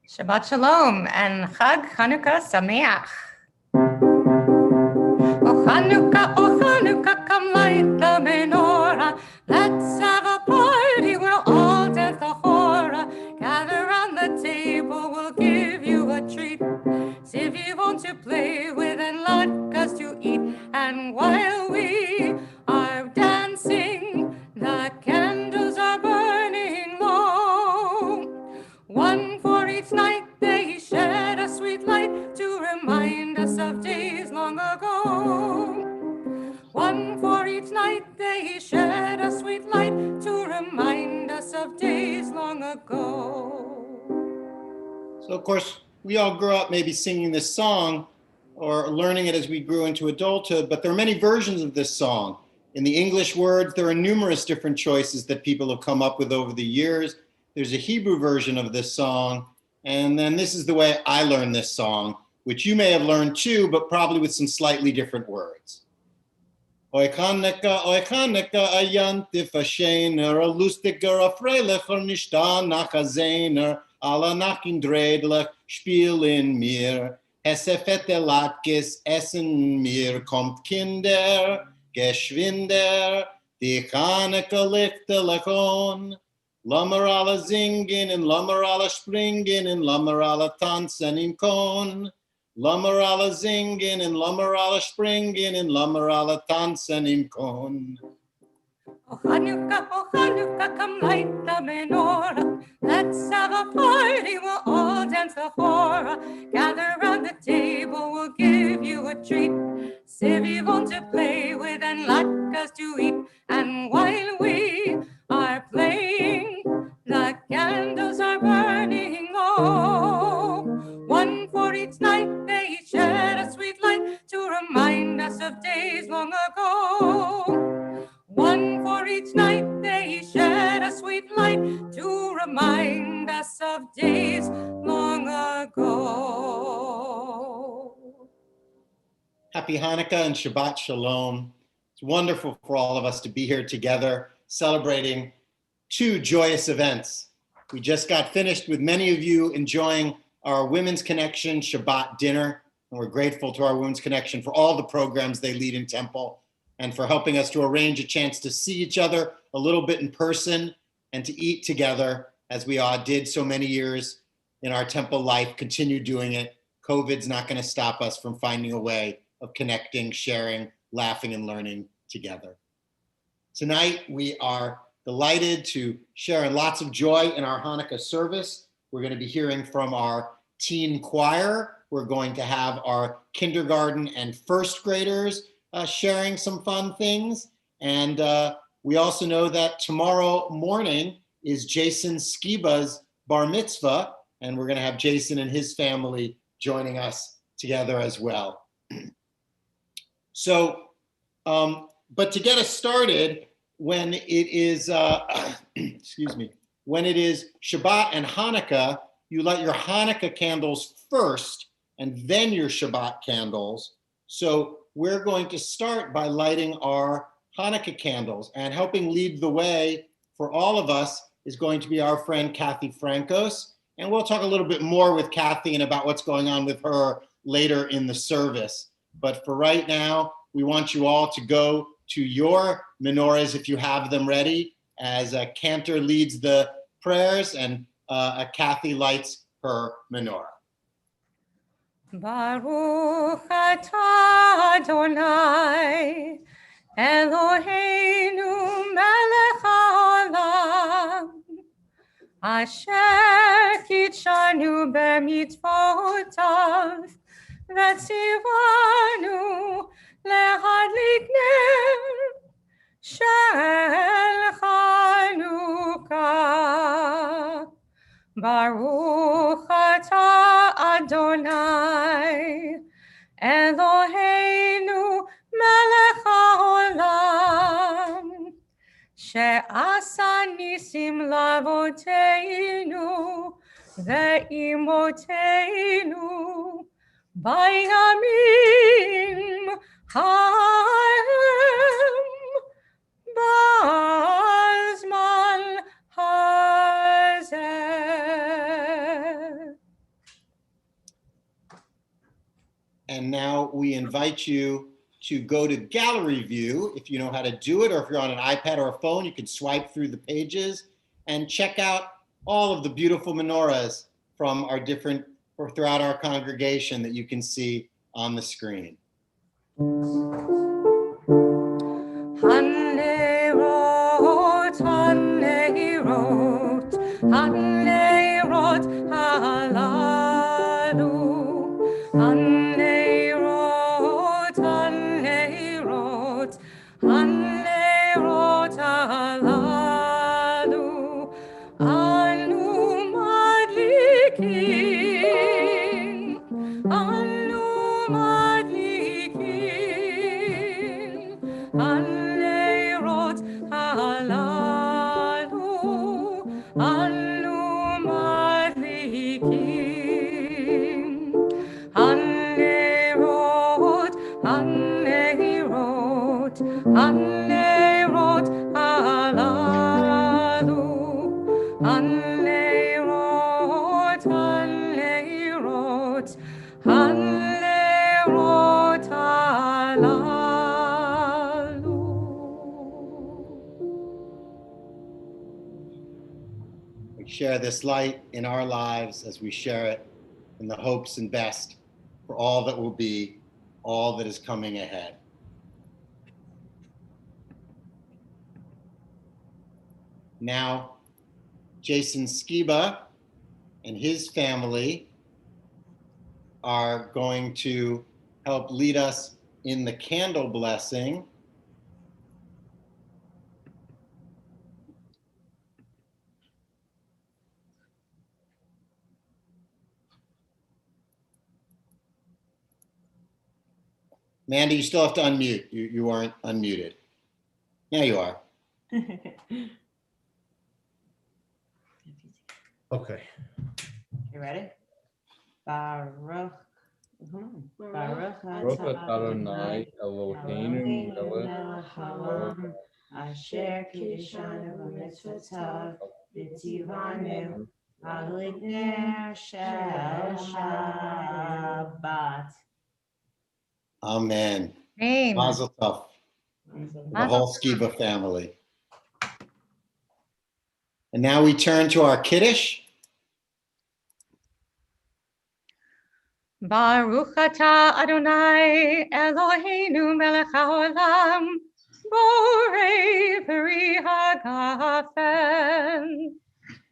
Shabbat Shalom and Chag Hanukkah Sameach. Oh Hanukkah, come light the menorah. Let's have a party, we'll all dance the hora. Gather round the table, we'll give you a treat. Sivi wants to play with and latkes to eat. And while we are dancing, the candles are burning low. One for each night they shed a sweet light to remind us of days long ago. One for each night they shed a sweet light to remind us of days long ago. So, of course, we all grew up maybe singing this song or learning it as we grew into adulthood, but there are many versions of this song. In the English words, there are numerous different choices that people have come up with over the years. There's a Hebrew version of this song, and then this is the way I learned this song, which you may have learned too, but probably with some slightly different words. Oy Chanukah, a yantif, a shener, a lustiger, a freilicher, nicht da nach a zener, alla nach in Dreidels, spielen mir, esse fette Latkes, essen mir, kommt Kinder, geschwinder, die Chanukah lichterlich on. Lammer alle singen, en lammer alle springen, en lammer alle tanzen in Kon. Lammer alle singen, en lammer alle springen, en lammer alle tanzen in Kon. Oh Hanukkah, come light the menorah. Let's have a party, we'll all dance the hora. Gather round the table, we'll give you a treat. Sivi wants to play with and latkes to eat. And while we are playing, the candles are burning low. One for each night they shed a sweet light to remind us of days long ago. One for each night they shed a sweet light to remind us of days long ago. Happy Hanukkah and Shabbat Shalom. It's wonderful for all of us to be here together celebrating two joyous events. We just got finished with many of you enjoying our Women's Connection Shabbat dinner, and we're grateful to our Women's Connection for all the programs they lead in Temple and for helping us to arrange a chance to see each other a little bit in person and to eat together as we all did so many years in our Temple life, continue doing it. COVID's not going to stop us from finding a way of connecting, sharing, laughing, and learning together. Tonight, we are delighted to share in lots of joy in our Hanukkah service. We're going to be hearing from our teen choir. We're going to have our kindergarten and first graders sharing some fun things. And we also know that tomorrow morning is Jason Skiba's bar mitzvah, and we're going to have Jason and his family joining us together as well. So, but to get us started, when it is, when it is Shabbat and Hanukkah, you light your Hanukkah candles first and then your Shabbat candles. So we're going to start by lighting our Hanukkah candles, and helping lead the way for all of us is going to be our friend Kathy Francos. And we'll talk a little bit more with Kathy and about what's going on with her later in the service. But for right now, we want you all to go to your menorahs if you have them ready, as Cantor leads the prayers and Kathy lights her menorah. Baruch atah Adonai, Eloheinu melech haolam, asher kitshanu b'mitzvotav, v'tzivanu lehadlik ner shel Chanukah. Baruch atah Adonai, Eloheinu melech haolam, she'asa nisim lavoteinu ve'imoteinu bayamim ha'em ba'zman hazeh. invite you to go to gallery view if you know how to do it, or if you're on an iPad or a phone, you can swipe through the pages and check out all of the beautiful menorahs from our different, or throughout our congregation that you can see on the screen. Hanerot, hanerot, hanerot halalu. Hanerot, hanerot, hanerot halalu. Anu madlikin, anu madlikin. Hanerot halalu, anu madlikin. Hanerot, hanerot, hanerot halalu. Hanerot, hanerot, hanerot halalu. We share this light in our lives as we share it in the hopes and best for all that will be, all that is coming ahead. Now, Jason Skiba and his family are going to help lead us in the candle blessing. Mandy, you still have to unmute. You aren't unmuted. Now you are. Okay. You ready? Baruch. Baruch Baruch atah Adonai Eloheinu melech haolam asher kiddushanu b'mitzvotav v'tzivanu alidner shel Shabbat. Amen. Amen. Mazel tov. The whole Skiba family. And now we turn to our Kiddush. Baruch atah Adonai Eloheinu melech haolam, borei peri hagafen.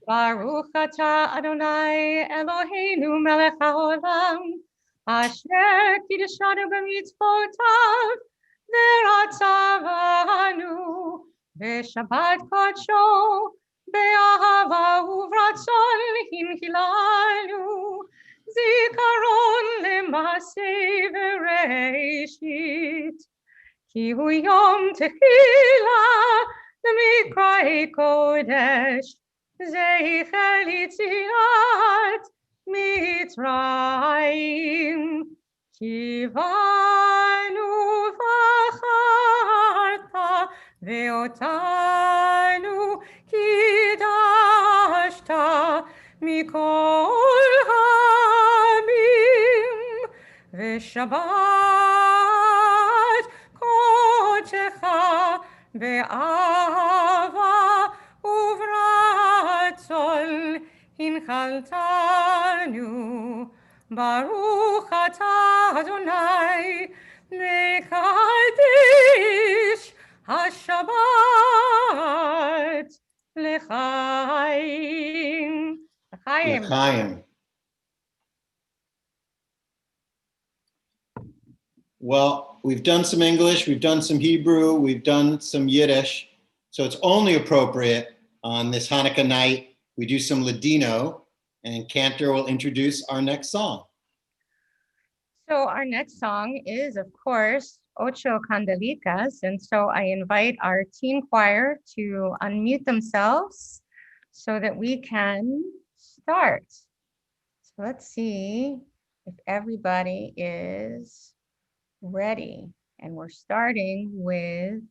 Baruch atah Adonai Eloheinu melech haolam, asher kiddushanu b'mitzvotav v'ratzavanu b'shabbat kodsho be'ahava uvratzon hinchilanu zikaron lemaseh v'reishit ki hu yom tehillah l'mikra'ei kodesh Zeicher litziat Mitzrayim Kivanu v'acharta ve'otanu kidashta mikol hamim ve'shabbat kodecha ve'ava uvratzon hinchaltanu Baruch atah Adonai mekadesh hashabbat lechaim. L'chaim. Well, we've done some English, we've done some Hebrew, we've done some Yiddish. So it's only appropriate on this Hanukkah night, we do some Ladino, and Cantor will introduce our next song. So our next song is, of course, Ocho Candelicas. And so I invite our teen choir to unmute themselves so that we can start. So let's see if everybody is ready. And we're starting with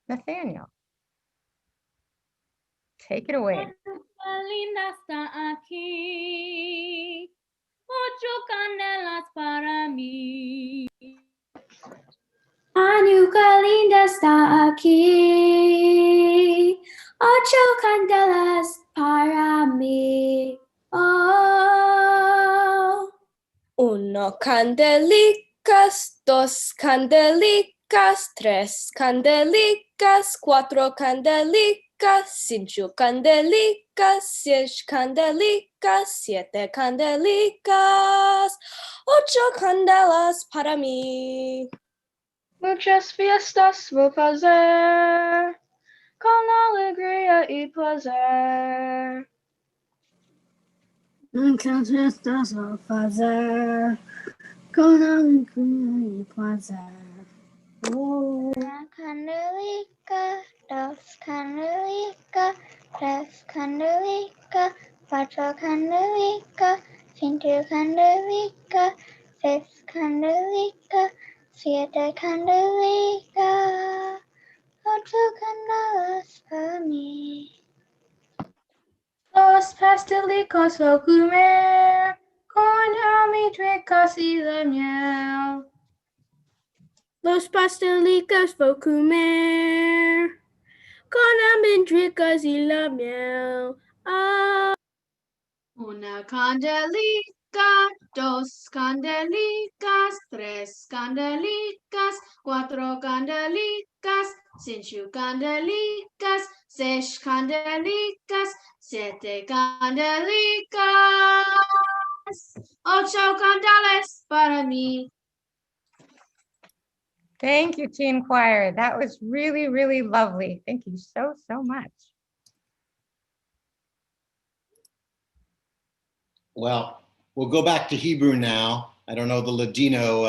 Nathaniel. Take it away. Linda está aquí, ocho candelas para mí. Hanukkah linda está aquí. 8 candelas para mí. Oh. 1 candelicas, 2 candelicas, 3 candelicas, 4 candelicas, 5 candelicas, 6 candelicas, 7 candelicas, 8 candelas para mí. Muchas fiestas vou fazer, com alegria e prazer. Muchas fiestas vou fazer, com alegria e prazer. Una candelicas, 2 candelicas, 3 candelicas, 4 candelicas, 5 candelicas, 6 candelicas, 7 candelicas, 8 candelas para mí. Los pastelicos vou comer, com almendricas e la miel. Los pastelicos vou comer, con almendricas y la miel. Ah. Una candelica, 2 candelicas, 3 candelicas, 4 candelicas, 5 candelicas, 6 candelicas, 7 candelicas, 8 candelas para mí. Thank you, Teen Choir. That was really, really lovely. Thank you so, so much. Well, we'll go back to Hebrew now. I don't know, the Ladino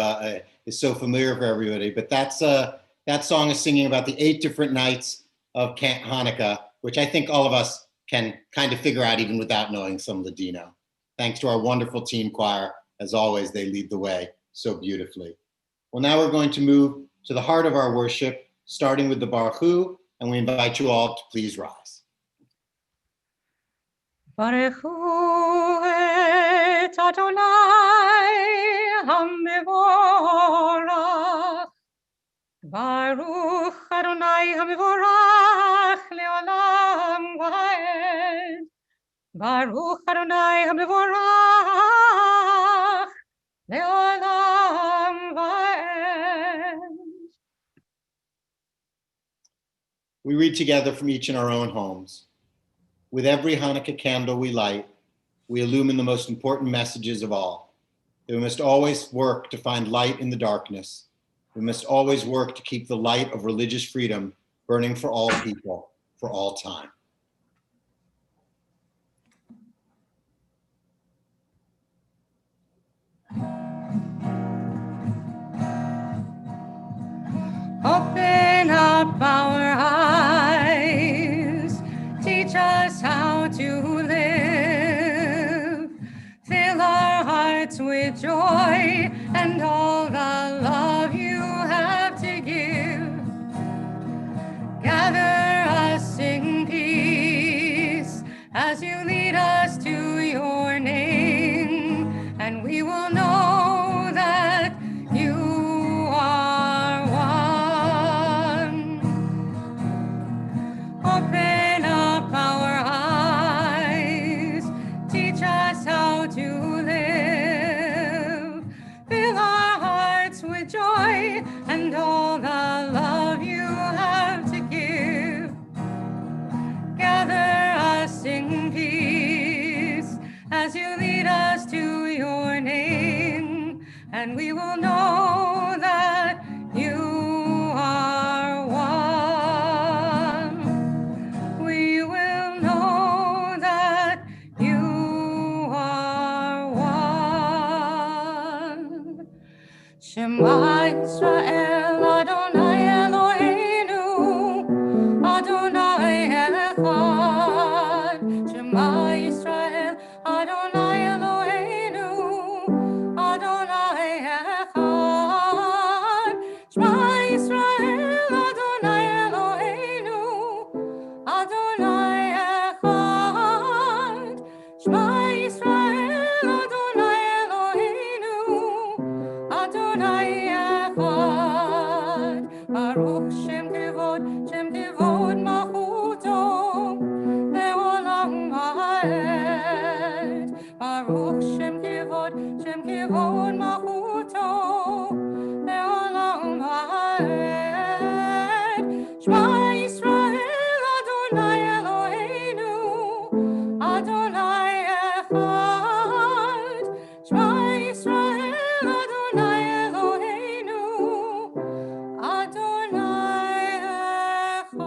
is so familiar for everybody, but that song is singing about the 8 different nights of Hanukkah, which I think all of us can kind of figure out even without knowing some Ladino. Thanks to our wonderful teen choir. As always, they lead the way so beautifully. Well, now we're going to move to the heart of our worship, starting with the Baruch Hu, and we invite you all to please rise. Baruch Hu et Adonai HaMevorach. Baruch Adonai HaMevorach le'olam va'ed. Baruch Adonai HaMevorach le'olam va'ed. We read together from each in our own homes. With every Hanukkah candle we light, we illumine the most important messages of all. That we must always work to find light in the darkness. We must always work to keep the light of religious freedom burning for all people, for all time. Open up our eyes, teach us how to live. Fill our hearts with joy and all the love you have to give. Gather us in peace as you lead us to your name, and we will know that you are one. Open up our eyes, teach us how to live. Fill our hearts with joy and all the love you have to give. Gather us in peace as you lead us to your name, and we will know that you are one. We will know that you are one. Shema Yisrael Adonai Eloheinu Adonai Echad. Shema Yisrael Adonai Eloheinu Adonai Echad. Shema Yisrael Adonai Eloheinu Adonai Echad. Shema Yisrael Adonai Eloheinu Adonai Echad. שם כבוד מלכותו לעולם ועד. ברוך שם כבוד מלכותו לעולם ועד. שמע ישראל אדוני אלוהינו אדוני אחד. שמע ישראל אדוני אלוהינו אדוני אחד.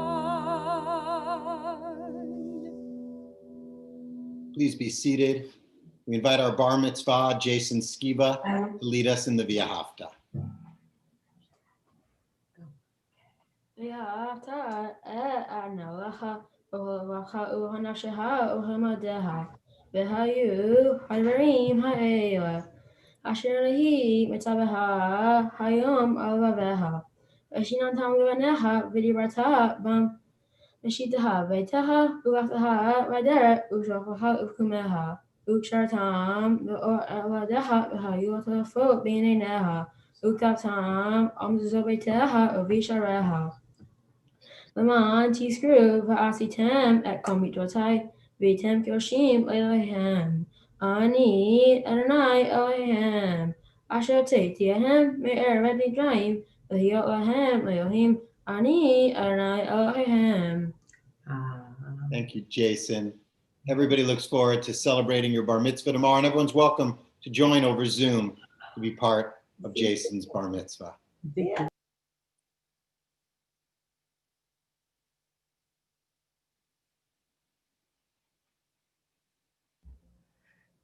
Please be seated. We invite our bar mitzvah, Jason Skiba, to lead us in the Via Hafta. ואהבת את ענוך ולבבך ובנפשך ובמדך והיו הדברים האלה אשר היא מצווך היום על לבבך ושיננתם לבניך ודיברת בם ושיתך ביתך ולכתך בדרך ושלחך ובקומך וקשרתם באור עבדיך והיו לטפות בין עיניך וכתבתם על מזוזות ביתך ובשעריך למען תזכרו ועשיתם את כל מצוותיי והייתם קדושים לאלוהיכם. אני אדוני אלוהיכם אשר הוצאתיהם מארץ מצרים להיות להם לאלוהים. אני אדוני אלוהיכם. Thank you, Jason. Everybody looks forward to celebrating your bar mitzvah tomorrow, and everyone's welcome to join over Zoom to be part of Jason's bar mitzvah.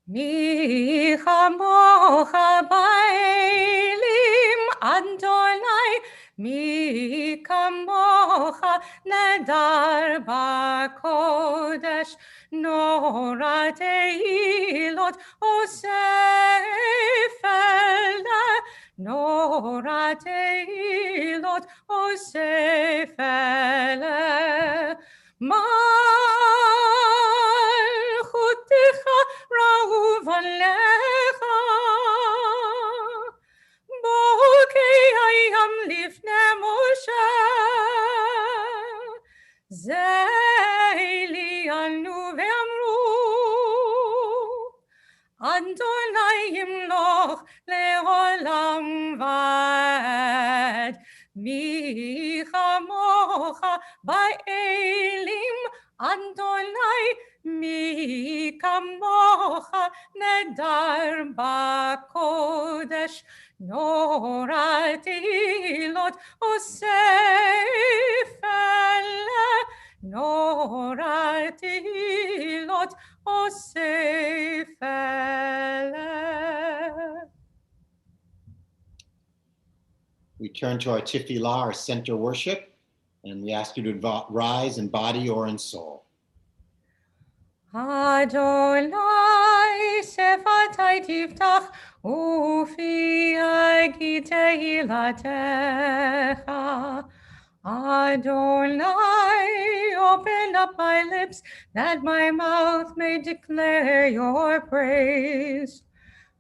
מי כמוך באלים אדוני, מי כמוך נדר בקודש, נורא תהילות אוסף אלה, נורא תהילות אוסף אלה. מלכותך רהוב עליך, בוקי הים לפני משה, זה עלינו ואמרו, אדוני ימלוך לעולם ועד. מי כמוך באלים אדוני, מי כמוך נדר בקודש, נורא תהילות אוסף אלה, נורא תהילות אוסף אלה. We turn to our tefillah, our center worship, and we ask you to rise in body or in soul. Adonai שפתי תפתח ופי יגיד תהילתך. Adonai, open up my lips that my mouth may declare your praise.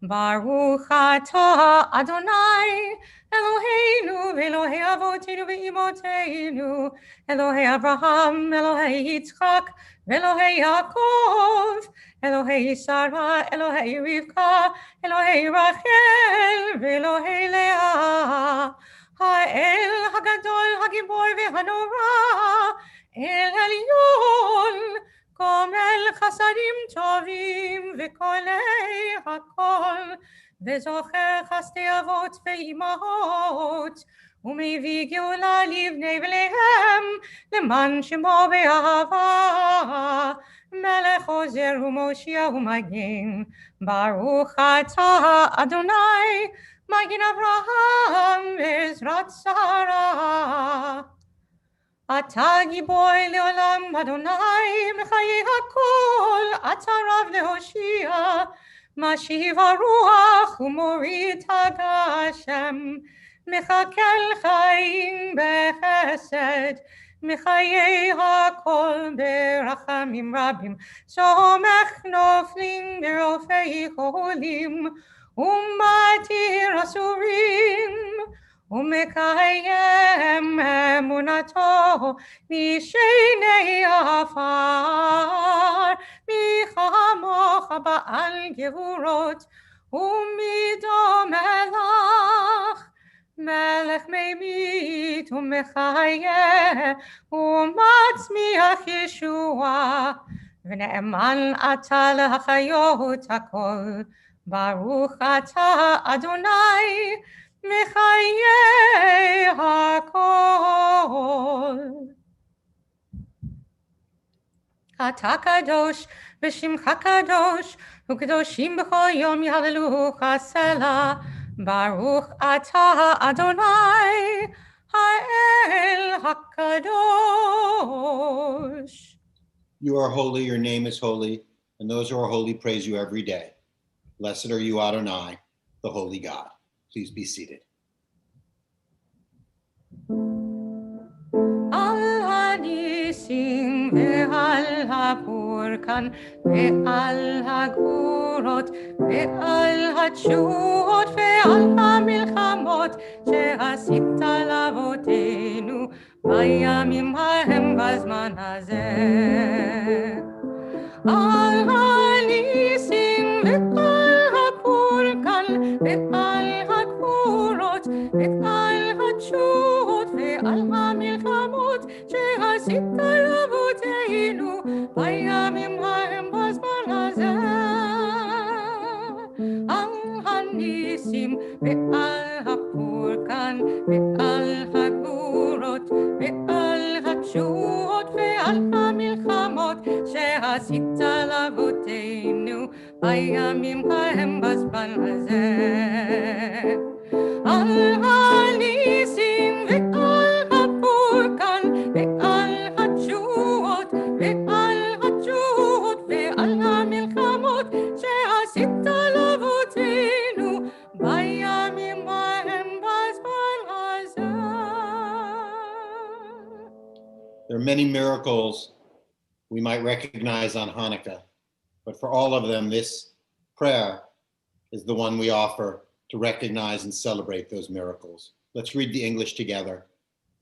Baruch atah Adonai, Eloheinu ve'Elohei avoteinu ve'imoteinu, Elohei Abraham, Elohei Yitzchak, ve'Elohei Yaakov, Elohei Sarah, Elohei Rivka, Elohei Rachel, ve'Elohei Leah. Ha'el hagadol hagibor ve'hanora, El Elyon, Komel chasadim tovim ve'kolei hakol, וזוכר חסדי אבות ואימהות, ומביא גאולה לבני בניהם, למען שמו באהבה, מלך עוזר ומושיע ומגן. ברוך אתה אדוני, מגן אברהם ועזרת שרה. אתה גיבור לעולם אדוני, מחיי הכל, אתה רב להושיע. משיב הרוח ומוריד הגשם, מחכל חיים בחסד, מחיי הכל ברחמים רבים, סומך נופלים ברופאי חולים, ומתיר אסורים, ומקיים אמונתו משני עפר, מי כמוך בעל גבורות ומידו מלך, מלך ממית ומחיה ומצמיח ישועה, ונאמן אתה להחיות הכל, ברוך אתה אדוני מחיי הכל. אתה קדוש ושמך קדוש, וקדושים בכל יום יהללוך סלע, ברוך אתה אדוני האל הקדוש. You are holy, your name is holy, and those who are holy praise you every day. Blessed are you, Adonai, the holy God. Please be seated. על הניסים ועל הפורקן ועל הגבורות ועל התשועות ועל המלחמות שעשית לאבותינו בימים ההם בזמן הזה. על הניסים ועל הפורקן ועל הגבורות ועל התשועות ועל המלחמות שעשית לאבותינו בימים ההם בזמן הזה. על הניסים ועל הפורקן ועל הגבורות ועל התשועות ועל המלחמות שעשית לאבותינו בימים ההם בזמן הזה. על הניסים ועל הפורקן ועל התשועות ועל התשועות ועל המלחמות שעשית לאבותינו בימים ההם בזמן הזה. There are many miracles we might recognize on Hanukkah, but for all of them, this prayer is the one we offer to recognize and celebrate those miracles. Let's read the English together.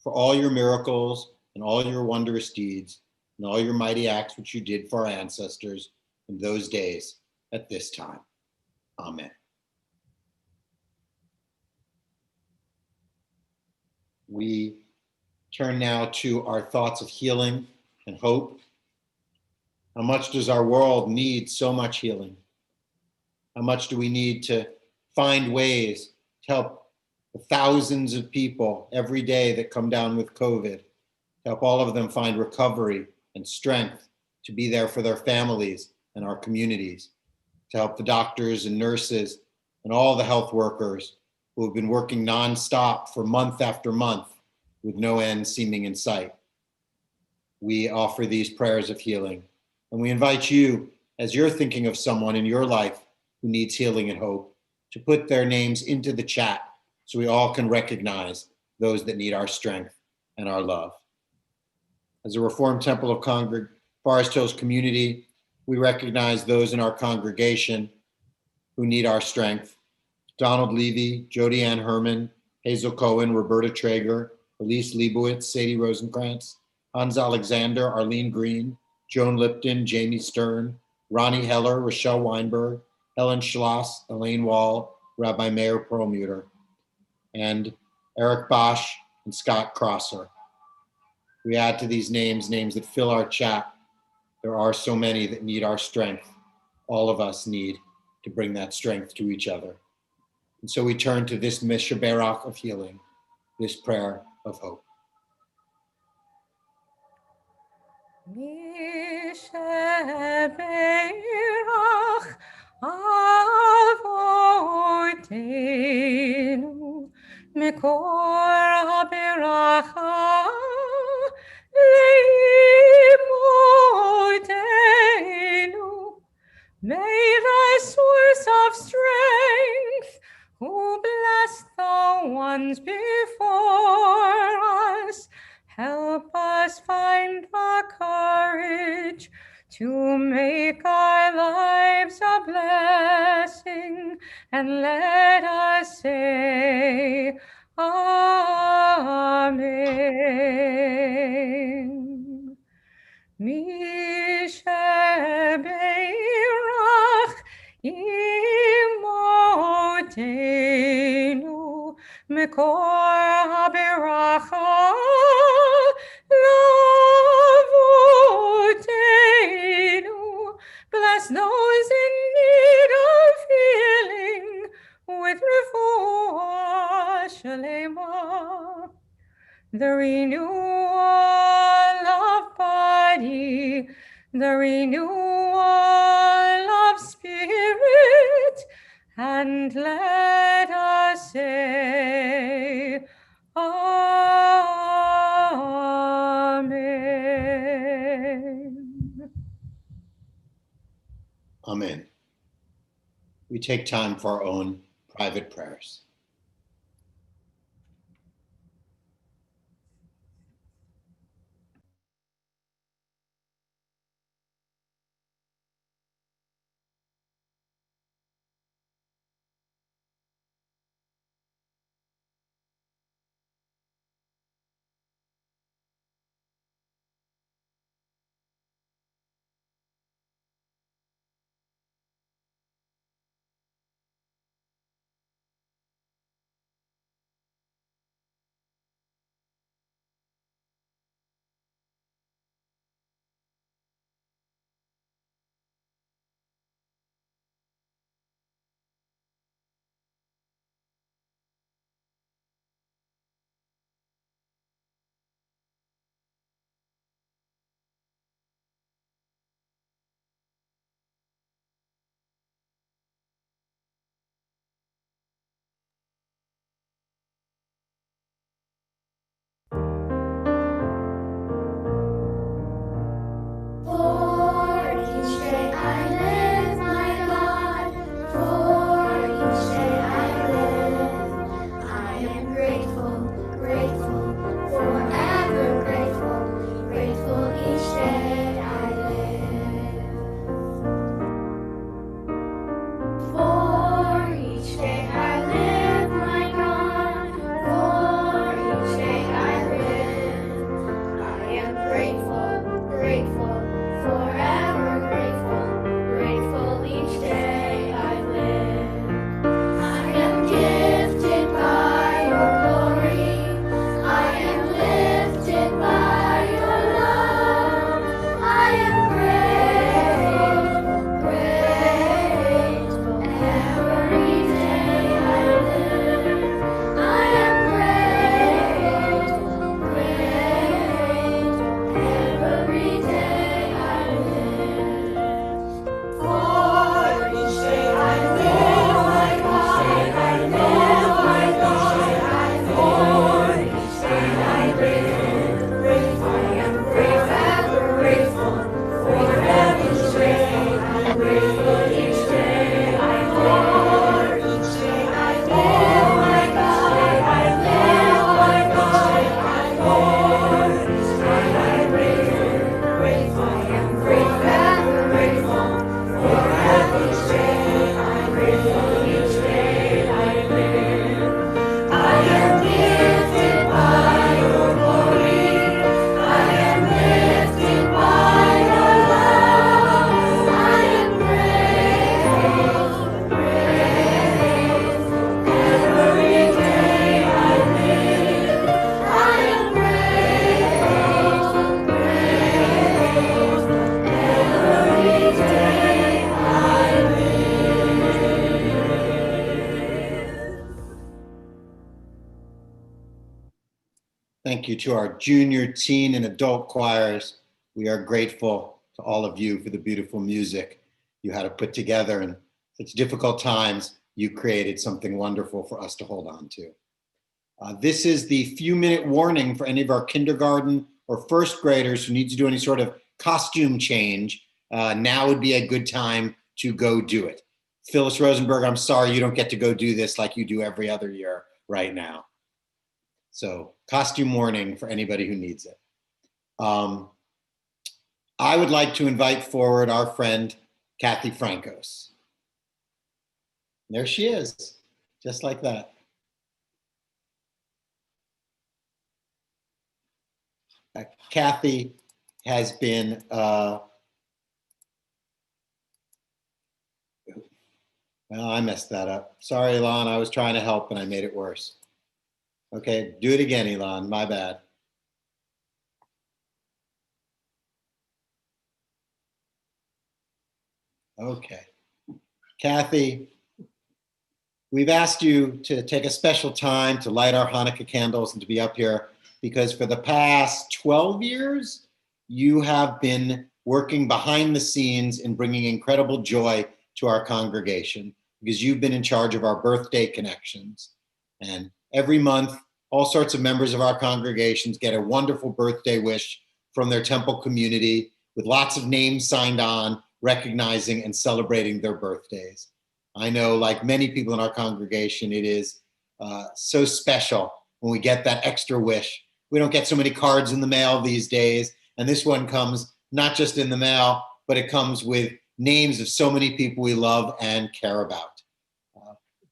For all your miracles and all your wondrous deeds and all your mighty acts which you did for our ancestors in those days at this time. Amen. We turn now to our thoughts of healing and hope. How much does our world need so much healing? How much do we need to find ways to help the thousands of people every day that come down with COVID, to help all of them find recovery and strength to be there for their families and our communities, to help the doctors and nurses and all the health workers who have been working nonstop for month after month with no end seeming in sight. We offer these prayers of healing, and we invite you, as you're thinking of someone in your life who needs healing and hope, to put their names into the chat so we all can recognize those that need our strength and our love. As a Reformed Temple of Forest Hills community, we recognize those in our congregation who need our strength. Donald Levy, Jody Ann Herman, Hazel Cohen, Roberta Traeger, Elise Leibowitz, Sadie Rosenkrantz, Hans Alexander, Arlene Green, Joan Lipton, Jamie Stern, Ronnie Heller, Rochelle Weinberg, Helen Schloss, Elaine Wall, Rabbi Meir Perlmutter, and Eric Bosch and Scott Crosser. We add to these names that fill our chat. There are so many that need our strength. All of us need to bring that strength to each other. And so we turn to this Mishaberach of healing, this prayer of hope. Mishaberach Avoteinu Mekor HaBeracha Leimoteinu. May the source of strength, who blessed the ones before us, help us find the courage to make our lives a blessing, and let us say, Mi shebeirach imotenu mekor haberacha lavotenu. Bless those in need of healing with refuah shalema. The renewal of body, the renewal of spirit, and let us say, Amen. Amen. We take time for our own private prayers. For each day I live, my God, for each day I live, I am grateful, grateful, forever grateful, grateful each day I live. For each day I live, my God, for each day I live, I am grateful, grateful, forever grateful, grateful each day I live. I am gifted by your glory, I am lifted by your love, I am grateful, grateful, every day I live. I am grateful, grateful, every day I live. For each day I live, my God, I live, my God, for each day I live. Grateful, I am forever grateful, forever grateful, I'm grateful each day I live. Each day I live, my God, I live, my God, for each day I live. Grateful, I am forever grateful, forever each day I'm grateful each day I live. I am gifted by your glory, I am lifted by your love, I am grateful, grateful, every day I live. I am grateful, grateful, every day I Thank you to our junior, teen, and adult choirs. We are grateful to all of you for the beautiful music you had to put together in such difficult times. You created something wonderful for us to hold on to. This is the few-minute warning for any of our kindergarten or first graders who need to do any sort of costume change. Now would be a good time to go do it. Phyllis Rosenberg, I'm sorry you don't get to go do this like you do every other year right now. So costume warning for anybody who needs it. I would like to invite forward our friend, Kathy Francos. There she is, just like that. Kathy, has been, well, I messed that up. Sorry, Elon, I was trying to help and I made it worse. Okay, do it again, Elon, my bad. Okay. Kathy, we've asked you to take a special time to light our Hanukkah candles and to be up here because for the past 12 years, you have been working behind the scenes in bringing incredible joy to our congregation because you've been in charge of our birthday connections. And every month, all sorts of members of our congregations get a wonderful birthday wish from their temple community with lots of names signed on, recognizing and celebrating their birthdays. I know, like many people in our congregation, it is so special when we get that extra wish. We don't get so many cards in the mail these days, and this one comes not just in the mail, but it comes with names of so many people we love and care about.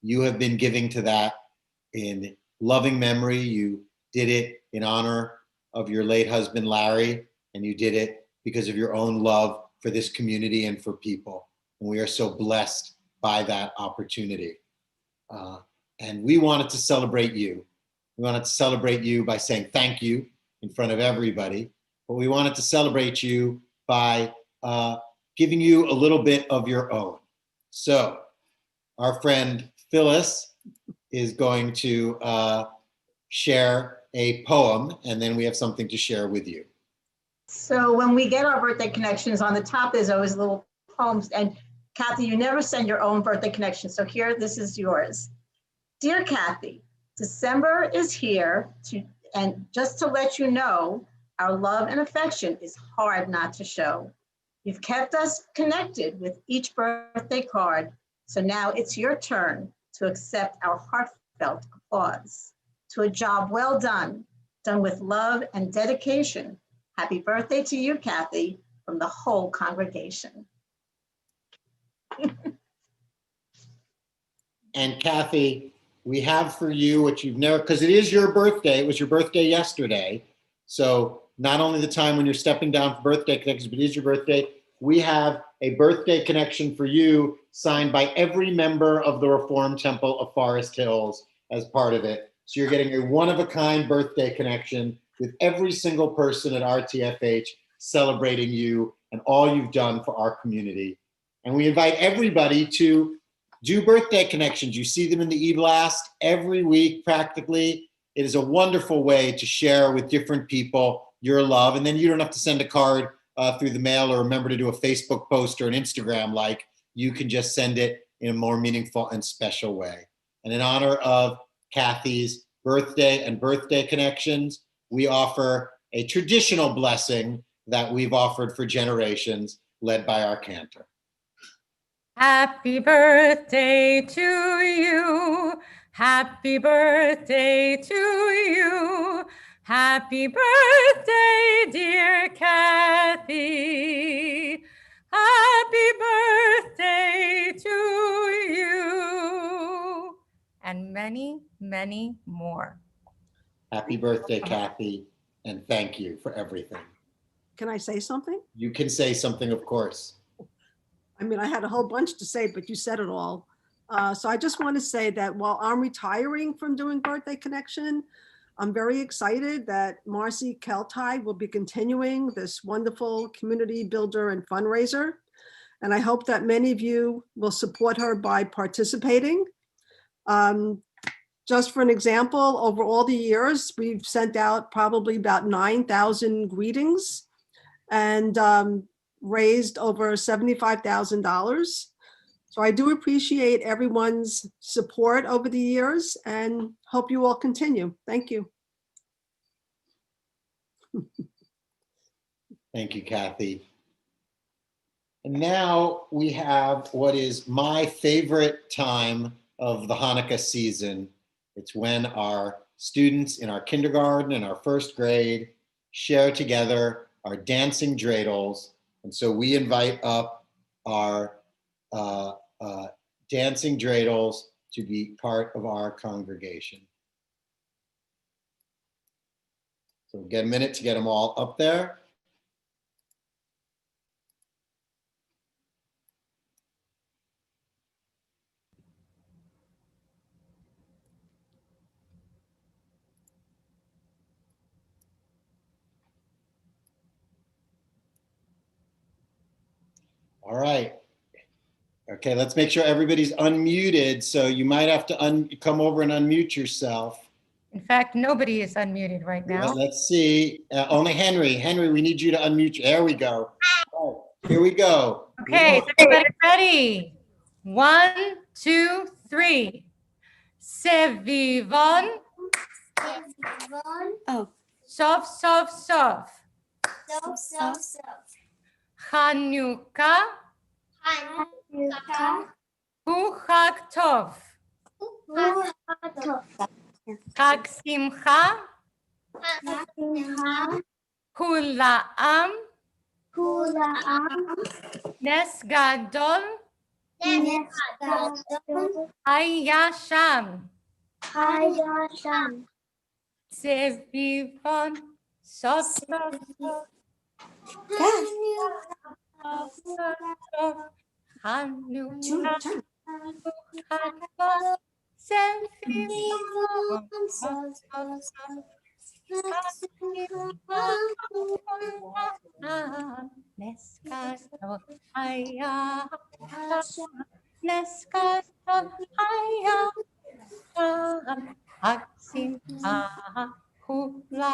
You have been giving to that in loving memory. You did it in honor of your late husband, Larry, and you did it because of your own love for this community and for people. And we are so blessed by that opportunity. And we wanted to celebrate you. We wanted to celebrate you by saying thank you in front of everybody, but we wanted to celebrate you by giving you a little bit of your own. So our friend Phyllis is going to share a poem, and then we have something to share with you. So when we get our birthday connections, on the top there's always little poems, and Kathy, you never send your own birthday connection, so here, this is yours. Dear Kathy, December is here, and just to let you know, our love and affection is hard not to show. You've kept us connected with each birthday card, so now it's your turn to accept our heartfelt applause. To a job well done, done with love and dedication. Happy birthday to you, Kathy, from the whole congregation. And Kathy, we have for you what you've never, because it is your birthday. It was your birthday yesterday. So not only the time when you're stepping down for birthday connections, but it is your birthday. We have a birthday connection for you signed by every member of the Reformed Temple of Forest Hills as part of it. So you're getting a one-of-a-kind birthday connection with every single person at RTFH celebrating you and all you've done for our community. And we invite everybody to do birthday connections. You see them in the e-blast every week practically. It is a wonderful way to share with different people your love. And then you don't have to send a card through the mail or remember to do a Facebook post or an Instagram like. You can just send it in a more meaningful and special way. And in honor of Kathy's birthday and birthday connections, we offer a traditional blessing that we've offered for generations, led by our cantor. Happy birthday to you. Happy birthday to you. Happy birthday, dear Kathy. Happy birthday to you. And many, many more. Happy birthday, Kathy, and thank you for everything. Can I say something? You can say something, of course. I mean, I had a whole bunch to say, but you said it all. So I just want to say that while I'm retiring from doing Birthday Connection, I'm very excited that Marcy Keltide will be continuing this wonderful community builder and fundraiser. And I hope that many of you will support her by participating. Just for an example, over all the years, we've sent out probably about 9,000 greetings and raised over $75,000. So I do appreciate everyone's support over the years and hope you all continue. Thank you. Thank you, Kathy. And now we have what is my favorite time of the Hanukkah season. It's when our students in our kindergarten and our first grade share together our dancing dreidels. And so we invite up our dancing dreidels to be part of our congregation. So get a minute to get them all up there. All right. Okay, let's make sure everybody's unmuted. So you might have to come over and unmute yourself. In fact, nobody is unmuted right now. Let's see. Only Henry. Henry, we need you to unmute. There we go. All right, here we go. Okay, is everybody ready? 1, 2, 3. Sevivon. Oh. Sof, sof, sof. Chanukah. Hu Chag Tov. Chag Simcha. Kula'am. Nes Gadol. Haya Sham. Sevivon. Sof, sof, sof. Sof, sof, sof. Hanukkah. Chag Tov. Sevivon. Sof, sof, sof. Neskato haya, neskato haya, haksim hula.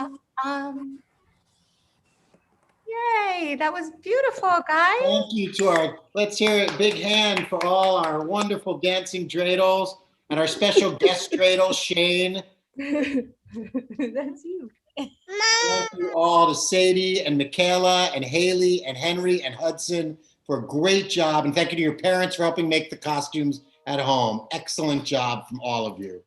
Yay, that was beautiful, guys. Thank you to our, let's hear a big hand for all our wonderful dancing dreidels and our special guest dreidel, Shane. That's you. Thank you all to Sadie and Michaela and Haley and Henry and Hudson for a great job. And thank you to your parents for helping make the costumes at home. Excellent job from all of you.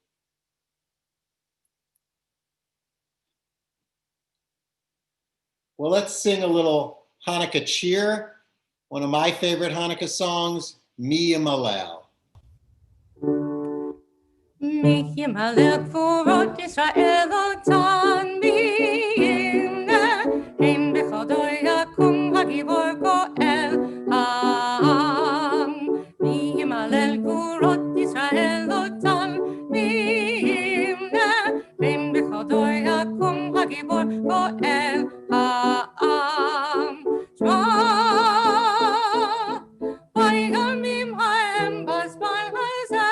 Well, let's sing a little Hanukkah Cheer, one of my favorite Hanukkah songs, Mi Yimalel. Mi Yimalel Kfurot Yisrael Otan Miyimne Ein B'chodo Yakum HaGibor Goel Ha'am Mi Yimalel Kfurot Yisrael Otan Miyimne Ein B'chodo Yakum HaGibor Goel Ha'am Shema Vayamim Ha'em Bazman Hazeh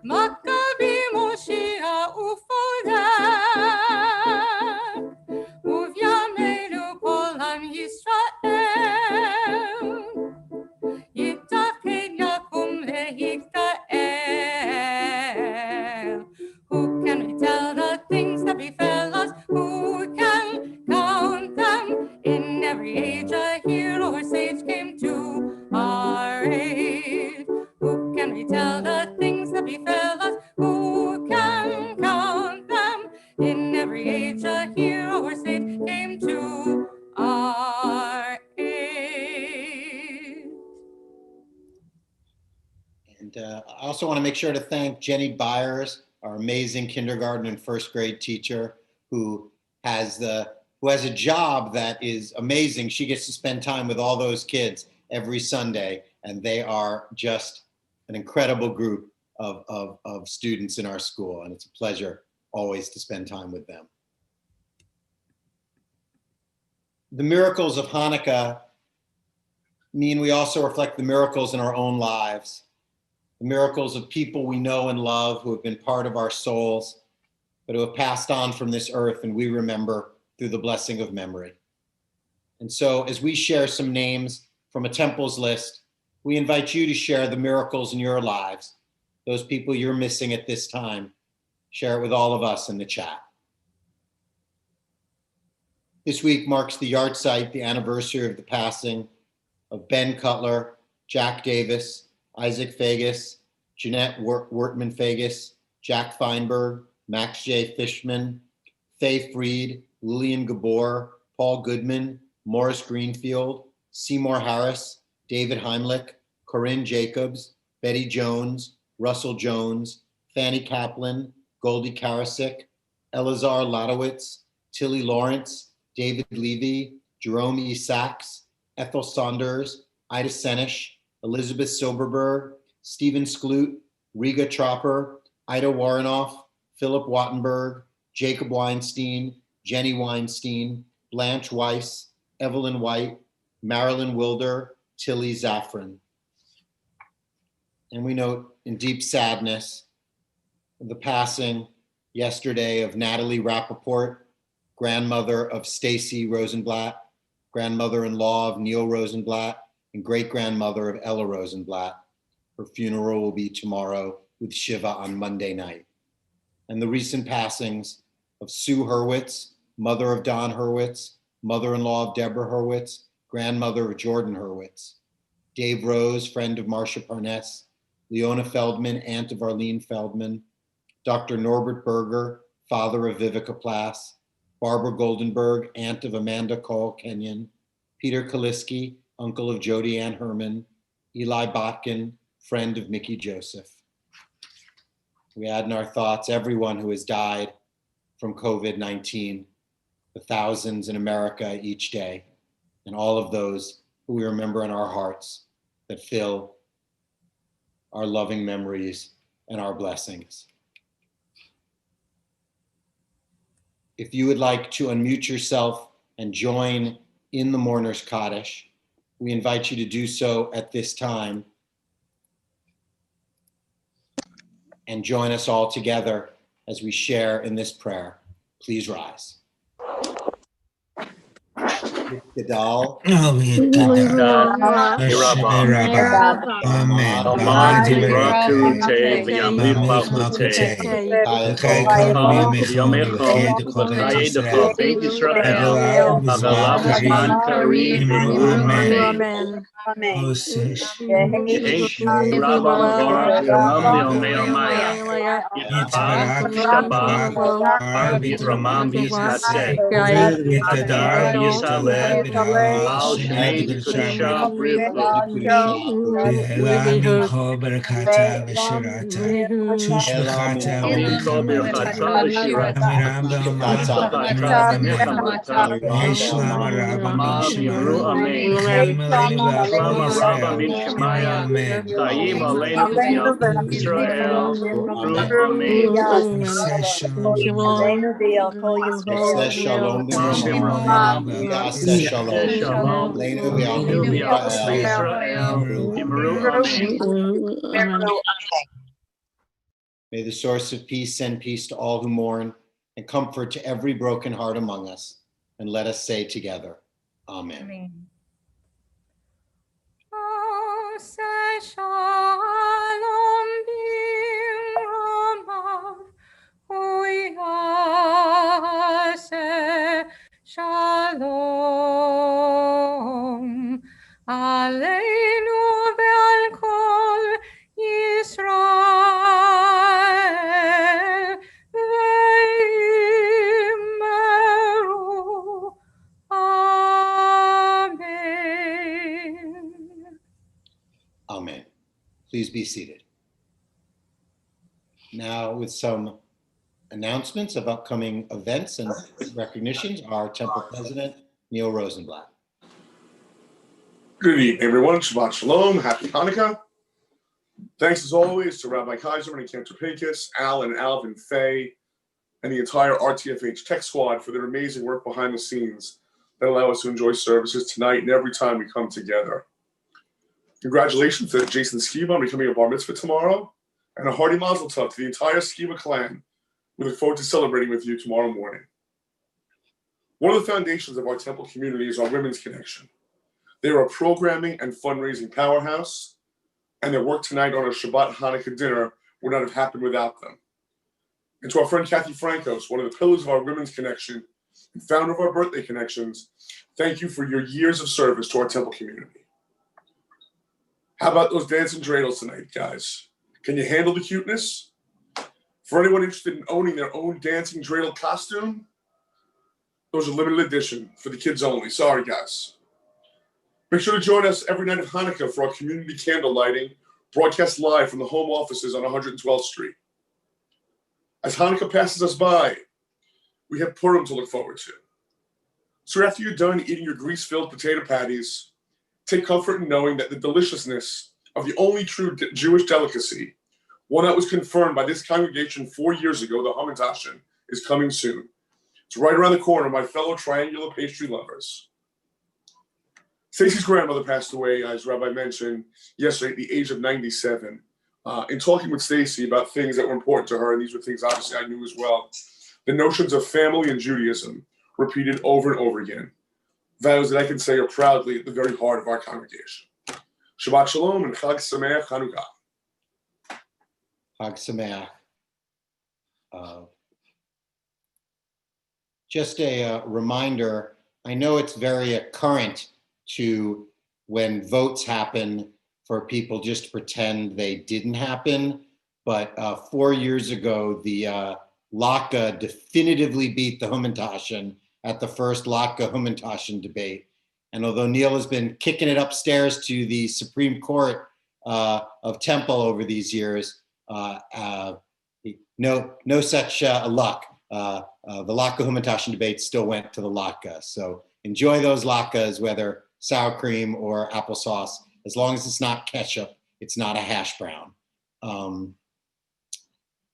Maccabi Moshiach Ufodah Uvyamenu Kol Am Yisrael Yitached Yakum V'Yigda'el. Who can retell the things that befell us? Who can count them? In every age a hero or sage came to our aid. Who can retell the things that befell us? Who can count them? In every age a hero or sage came to our aid. And I also want to make sure to thank Jenny Byers, our amazing kindergarten and first grade teacher, who has a job that is amazing. She gets to spend time with all those kids every Sunday, and they are just an incredible group of students in our school, and it's a pleasure always to spend time with them. The miracles of Hanukkah mean we also reflect the miracles in our own lives, the miracles of people we know and love who have been part of our souls, but who have passed on from this earth, and we remember through the blessing of memory. And so as we share some names from a temples list, we invite you to share the miracles in your lives, those people you're missing at this time. Share it with all of us in the chat. This week marks the yahrzeit, the anniversary of the passing of Ben Cutler, Jack Davis, Isaac Fagus, Jeanette Wortman Fagus, Jack Feinberg, Max J. Fishman, Faye Freed, Lillian Gabor, Paul Goodman, Morris Greenfield, Seymour Harris, David Heimlich, Corinne Jacobs, Betty Jones, Russell Jones, Fanny Kaplan, Goldie Karasik, Elazar Ladowitz, Tilly Lawrence, David Levy, Jerome E. Sachs, Ethel Saunders, Ida Senish, Elizabeth Silberberg, Stephen Skloot, Riga Tropper, Ida Warrenoff, Philip Wattenberg, Jacob Weinstein, Jenny Weinstein, Blanche Weiss, Evelyn White, Marilyn Wilder, Tilly Zaffron. And we note in deep sadness the passing yesterday of Natalie Rappaport, grandmother of Stacy Rosenblatt, grandmother-in-law of Neil Rosenblatt, and great-grandmother of Ella Rosenblatt. Her funeral will be tomorrow with Shiva on Monday night. And the recent passings of Sue Hurwitz, mother of Don Hurwitz, mother-in-law of Deborah Hurwitz, grandmother of Jordan Hurwitz. Dave Rose, friend of Marcia Parness. Leona Feldman, aunt of Arlene Feldman. Dr. Norbert Berger, father of Vivica Plass. Barbara Goldenberg, aunt of Amanda Cole Kenyon. Peter Kaliski, uncle of Jody Ann Herman. Eli Botkin, friend of Mickey Joseph. We add in our thoughts everyone who has died from COVID-19, the thousands in America each day, and all of those who we remember in our hearts that fill our loving memories and our blessings. If you would like to unmute yourself and join in the Mourner's Kaddish, we invite you to do so at this time and join us all together as we share in this prayer. Please rise. Gadal. Amen. May the source of peace send peace to all who mourn and comfort to every broken heart among us. And let us say together, Amen. Oh, say shalom bimromav, say shalom aleinu ve'al kol Yisrael ve'immeru. Amen. Amen. Please be seated. Now with some announcements of upcoming events and recognitions, our temple president, Neil Rosenblatt. Good evening, everyone. Shabbat Shalom. Happy Hanukkah. Thanks as always to Rabbi Kaiserman and Cantor Pecos, Al and Alvin Faye, and the entire RTFH tech squad for their amazing work behind the scenes that allow us to enjoy services tonight and every time we come together. Congratulations to Jason Skiba on becoming a bar mitzvah tomorrow, and a hearty mazel tov to the entire Skiba clan. We look forward to celebrating with you tomorrow morning. One of the foundations of our temple community is our Women's Connection. They are a programming and fundraising powerhouse, and their work tonight on a Shabbat Hanukkah dinner would not have happened without them. And to our friend Kathy Francos, one of the pillars of our Women's Connection and founder of our Birthday Connections, thank you for your years of service to our temple community. How about those dancing dreidels tonight, guys? Can you handle the cuteness? For anyone interested in owning their own dancing dreidel costume, those are limited edition for the kids only. Sorry, guys. Make sure to join us every night of Hanukkah for our community candle lighting, broadcast live from the home offices on 112th Street. As Hanukkah passes us by, we have Purim to look forward to. So after you're done eating your grease-filled potato patties, take comfort in knowing that the deliciousness of the only true Jewish delicacy, one that was confirmed by this congregation 4 years ago, the Hamantashen, is coming soon. It's right around the corner, my fellow triangular pastry lovers. Stacy's grandmother passed away, as Rabbi mentioned yesterday, at the age of 97. In talking with Stacy about things that were important to her, and these were things obviously I knew as well, the notions of family and Judaism repeated over and over again. Values that I can say are proudly at the very heart of our congregation. Shabbat Shalom and Chag Sameach Hanukkah. Chag Sameach. Just a reminder, I know it's very current to, when votes happen, for people just to pretend they didn't happen. But 4 years ago, the Laka definitively beat the Humantaschen at the first Laka Humantaschen debate. And although Neil has been kicking it upstairs to the Supreme Court of Temple over these years, no such luck. The Laka Humantaschen debate still went to the Laka. So enjoy those Lakas, whether sour cream or applesauce. As long as it's not ketchup, it's not a hash brown.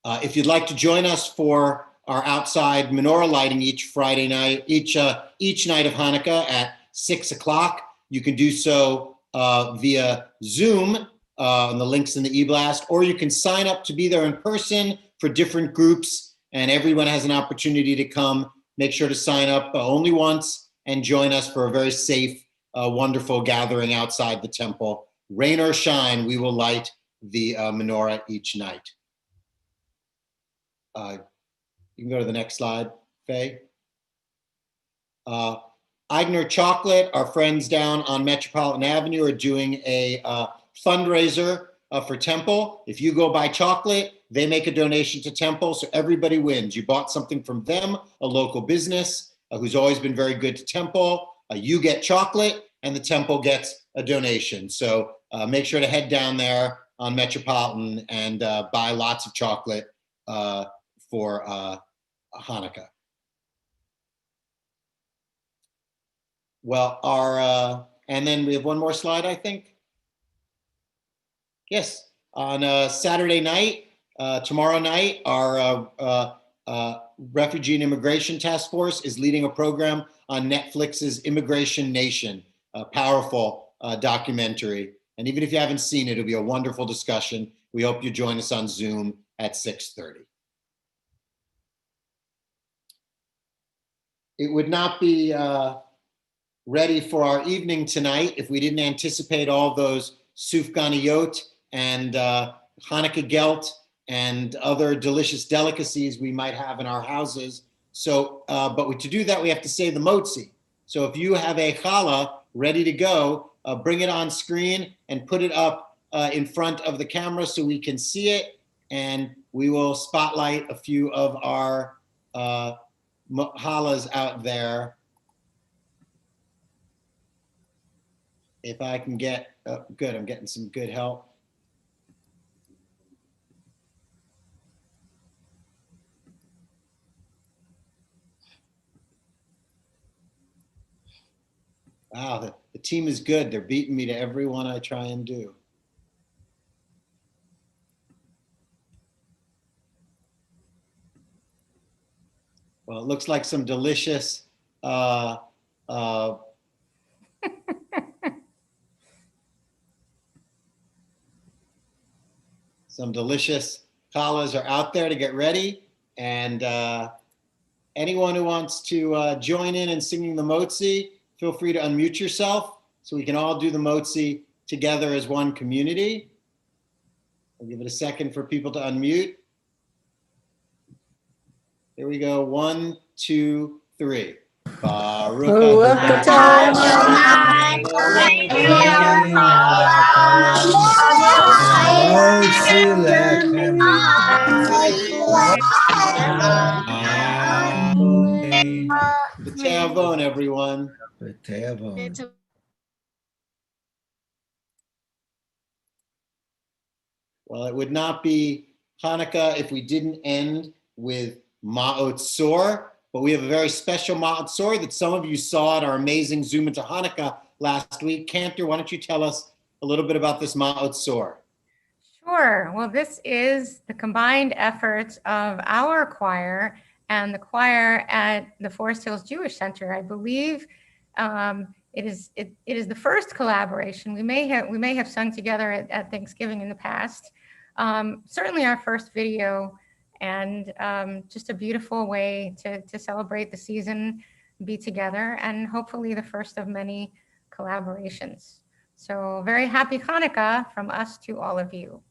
If you'd like to join us for our outside menorah lighting each Friday night, each night of Hanukkah at 6 o'clock, you can do so via Zoom, and the link's in the e-blast, or you can sign up to be there in person for different groups, and everyone has an opportunity to come. Make sure to sign up only once and join us for a very safe, wonderful gathering outside the temple. Rain or shine, we will light the menorah each night. You can go to the next slide, Faye. Eigner Chocolate, our friends down on Metropolitan Avenue, are doing a fundraiser for Temple. If you go buy chocolate, they make a donation to Temple, so everybody wins. You bought something from them, a local business who's always been very good to Temple. You get chocolate, and the Temple gets a donation. So make sure to head down there on Metropolitan and buy lots of chocolate for Hanukkah. Well, and then we have one more slide, I think. Yes, on Saturday night, tomorrow night, our Refugee and Immigration Task Force is leading a program on Netflix's Immigration Nation, a powerful documentary. And even if you haven't seen it, it'll be a wonderful discussion. We hope you join us on Zoom at 6:30. It would not be ready for our evening tonight if we didn't anticipate all those sufganiyot and Hanukkah gelt and other delicious delicacies we might have in our houses. So, but to do that, we have to say the motzi. So if you have a challah ready to go, bring it on screen and put it up in front of the camera so we can see it. And we will spotlight a few of our challahs out there. If I can get, good, I'm getting some good help. Wow, the team is good. They're beating me to every one I try and do. Well, it looks like some delicious some delicious challahs are out there to get ready. And anyone who wants to join in singing the motzi, feel free to unmute yourself so we can all do the motzi together as one community. I'll give it a second for people to unmute. Here we go. 1, 2, 3. Baruch B'teavon, everyone. B'teavon. Well, it would not be Hanukkah if we didn't end with Ma'ot Tzor, but we have a very special Ma'ot Tzor that some of you saw at our amazing Zoom into Hanukkah last week. Cantor, why don't you tell us a little bit about this Ma'ot Tzor? Sure. Well, this is the combined efforts of our choir and the choir at the Forest Hills Jewish Center. I believe it is the first collaboration. We may have sung together at Thanksgiving in the past. Certainly our first video, and just a beautiful way to celebrate the season, be together, and hopefully the first of many collaborations. So very happy Hanukkah from us to all of you.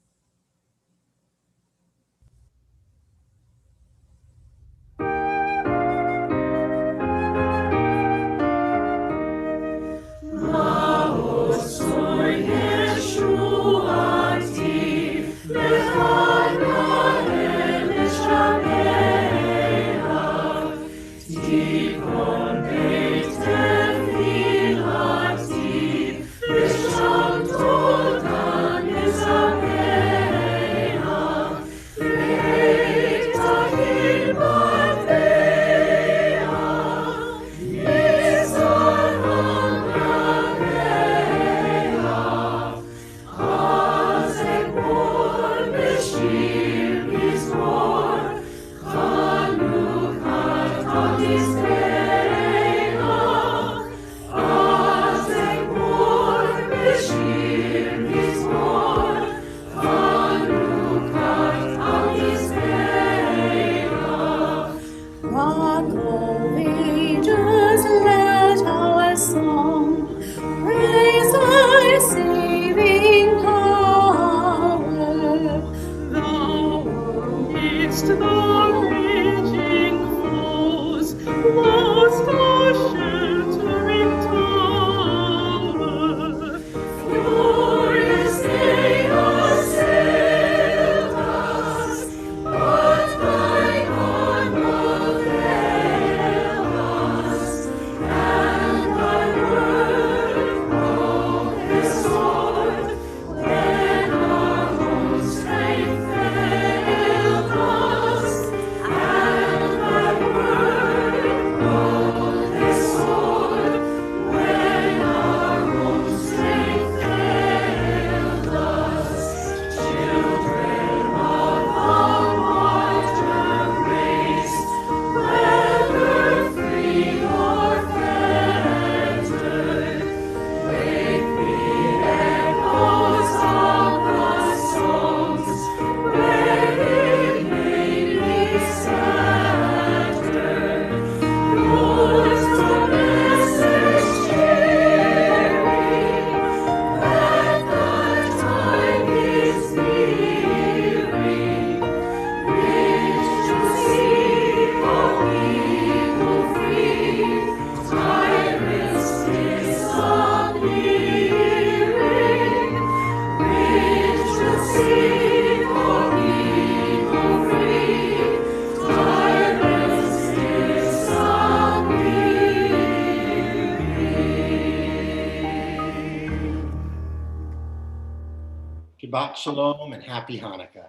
Shabbat Shalom and happy Hanukkah.